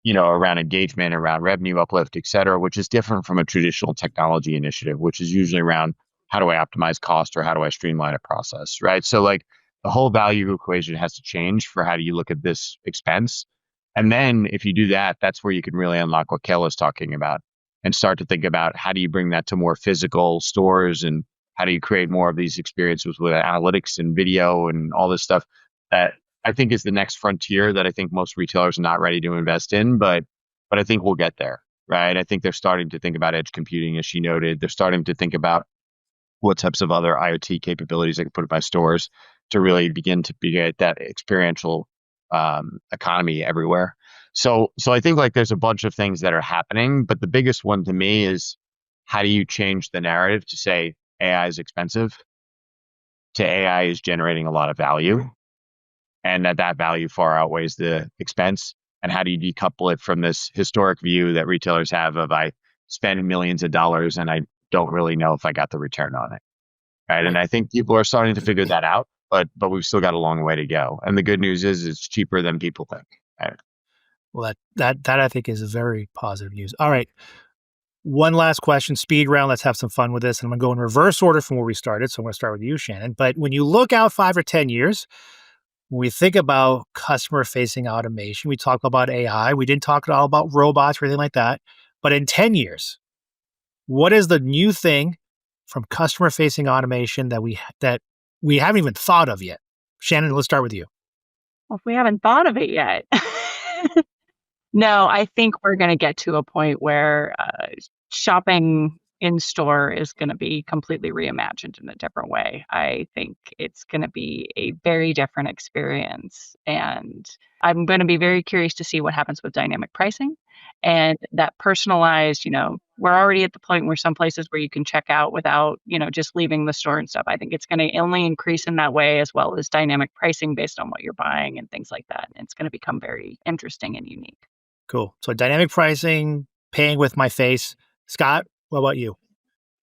Speaker 4: engagement, around revenue uplift, et cetera, which is different from a traditional technology initiative, which is usually around how do I optimize cost or how do I streamline a process, right? So like the whole value equation has to change for how do you look at this expense. And then if you do that, that's where you can really unlock what Kayla's talking about and start to think about how do you bring that to more physical stores and how do you create more of these experiences with analytics and video and all this stuff that I think is the next frontier that I think most retailers are not ready to invest in, but I think we'll get there, right? I think they're starting to think about edge computing, as she noted. They're starting to think about what types of other IoT capabilities they can put in my stores to really begin to get that experiential economy everywhere. So I think like there's a bunch of things that are happening, but the biggest one to me is how do you change the narrative to say AI is expensive to AI is generating a lot of value and that value far outweighs the expense? And how do you decouple it from this historic view that retailers have of I spend millions of dollars and I don't really know if I got the return on it, right? And I think people are starting to figure that out, but we've still got a long way to go. And the good news is it's cheaper than people think. Right?
Speaker 1: Well, that I think is a very positive news. All right. One last question, speed round. Let's have some fun with this. And I'm going to go in reverse order from where we started. So I'm going to start with you, Shannon. But when you look out 5 or 10 years, when we think about customer-facing automation, we talk about AI. We didn't talk at all about robots or anything like that. But in 10 years, what is the new thing from customer-facing automation that we haven't even thought of yet? Shannon, let's start with you.
Speaker 5: Well, if we haven't thought of it yet. No, I think we're going to get to a point where shopping in-store is going to be completely reimagined in a different way. I think it's going to be a very different experience. And I'm going to be very curious to see what happens with dynamic pricing and that personalized, we're already at the point where some places where you can check out without, just leaving the store and stuff. I think it's going to only increase in that way, as well as dynamic pricing based on what you're buying and things like that. And it's going to become very interesting and unique.
Speaker 1: Cool. So dynamic pricing, paying with my face. Scott, what about you?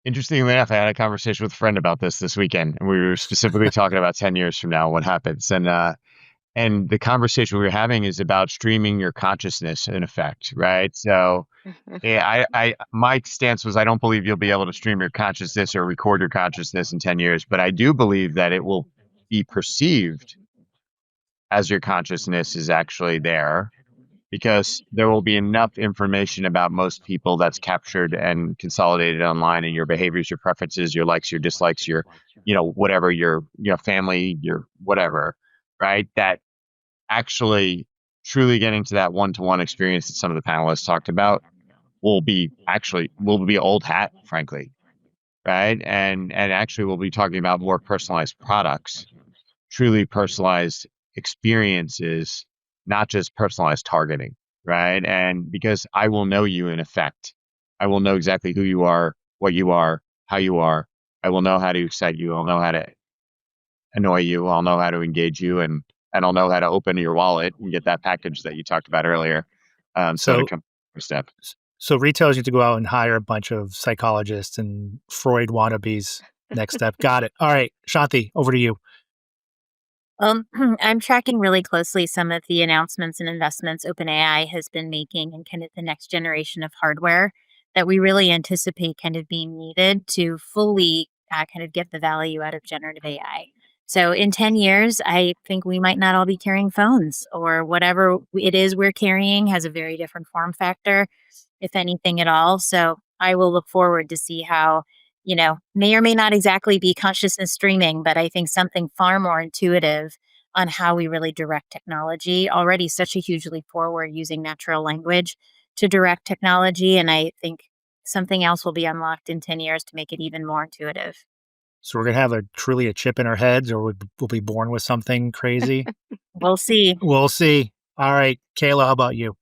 Speaker 4: Interestingly enough, I had a conversation with a friend about this weekend, and we were specifically talking about 10 years from now, what happens. And the conversation we were having is about streaming your consciousness in effect, right? So yeah, my stance was I don't believe you'll be able to stream your consciousness or record your consciousness in 10 years, but I do believe that it will be perceived as your consciousness is actually there, because there will be enough information about most people that's captured and consolidated online, and your behaviors, your preferences, your likes, your dislikes, your, whatever, your, family, your whatever, right? That actually truly getting to that one-to-one experience that some of the panelists talked about will be old hat, frankly, right? And actually we'll be talking about more personalized products, truly personalized experiences, not just personalized targeting, right? And because I will know you in effect, I will know exactly who you are, what you are, how you are. I will know how to excite you. I'll know how to annoy you. I'll know how to engage you, and I'll know how to open your wallet and get that package that you talked about earlier. So to come first step.
Speaker 1: So retailers need to go out and hire a bunch of psychologists and Freud wannabes. Next step. Got it. All right, Shanti, over to you.
Speaker 3: I'm tracking really closely some of the announcements and investments OpenAI has been making in kind of the next generation of hardware that we really anticipate kind of being needed to fully kind of get the value out of generative AI. So in 10 years, I think we might not all be carrying phones, or whatever it is we're carrying has a very different form factor, if anything at all. So I will look forward to see how, may or may not exactly be consciousness streaming, but I think something far more intuitive on how we really direct technology. Already such a huge leap forward using natural language to direct technology. And I think something else will be unlocked in 10 years to make it even more intuitive.
Speaker 1: So we're going to have truly a chip in our heads, or we'll be born with something crazy.
Speaker 3: We'll see.
Speaker 1: We'll see. All right, Kayla, how about you?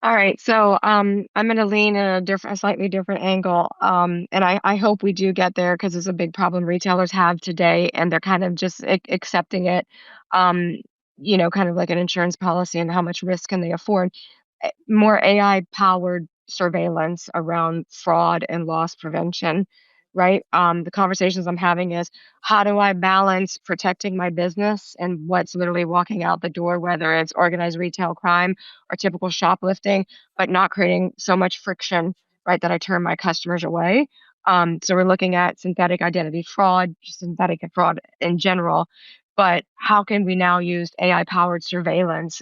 Speaker 2: All right, so I'm going to lean in a slightly different angle, and I hope we do get there, because it's a big problem retailers have today, and they're kind of just accepting it, kind of like an insurance policy, and how much risk can they afford. More AI-powered surveillance around fraud and loss prevention, right? The conversations I'm having is, how do I balance protecting my business and what's literally walking out the door, whether it's organized retail crime or typical shoplifting, but not creating so much friction, right, that I turn my customers away. So we're looking at synthetic identity fraud, synthetic fraud in general, but how can we now use AI powered surveillance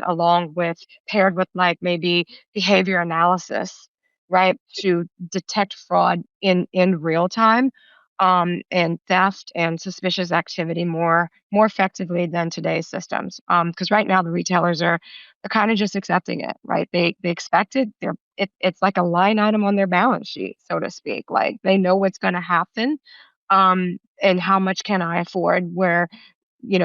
Speaker 2: paired with like maybe behavior analysis, right, to detect fraud in real time, and theft and suspicious activity more effectively than today's systems. Because right now the retailers they're kind of just accepting it, right? They expect it. It's like a line item on their balance sheet, so to speak. Like they know what's going to happen, and how much can I afford? Where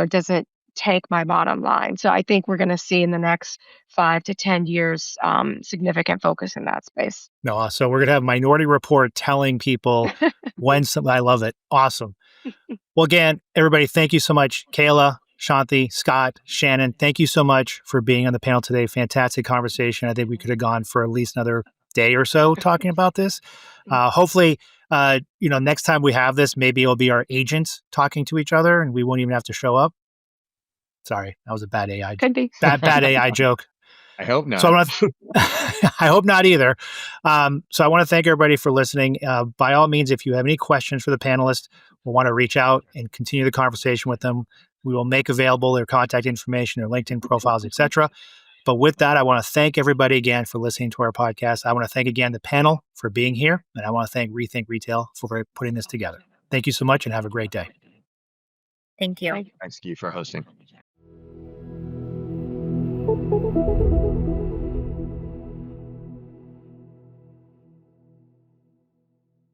Speaker 2: doesn't take my bottom line. So I think we're going to see in the next 5 to 10 years significant focus in that space.
Speaker 1: No, so we're going to have Minority Report telling people I love it. Awesome. Well, again, everybody, thank you so much. Kayla, Shanti, Scott, Shannon, thank you so much for being on the panel today. Fantastic conversation. I think we could have gone for at least another day or so talking about this. Hopefully, next time we have this, maybe it'll be our agents talking to each other and we won't even have to show up. Sorry, that was a bad AI.
Speaker 2: Could be.
Speaker 1: Bad AI joke.
Speaker 4: I hope not.
Speaker 1: So I hope not either. So I want to thank everybody for listening. By all means, if you have any questions for the panelists or want to reach out and continue the conversation with them, we will make available their contact information, their LinkedIn profiles, etc. But with that, I want to thank everybody again for listening to our podcast. I want to thank again the panel for being here, and I want to thank Rethink Retail for putting this together. Thank you so much and have a great day.
Speaker 3: Thank you.
Speaker 4: Thanks, Guy, for hosting.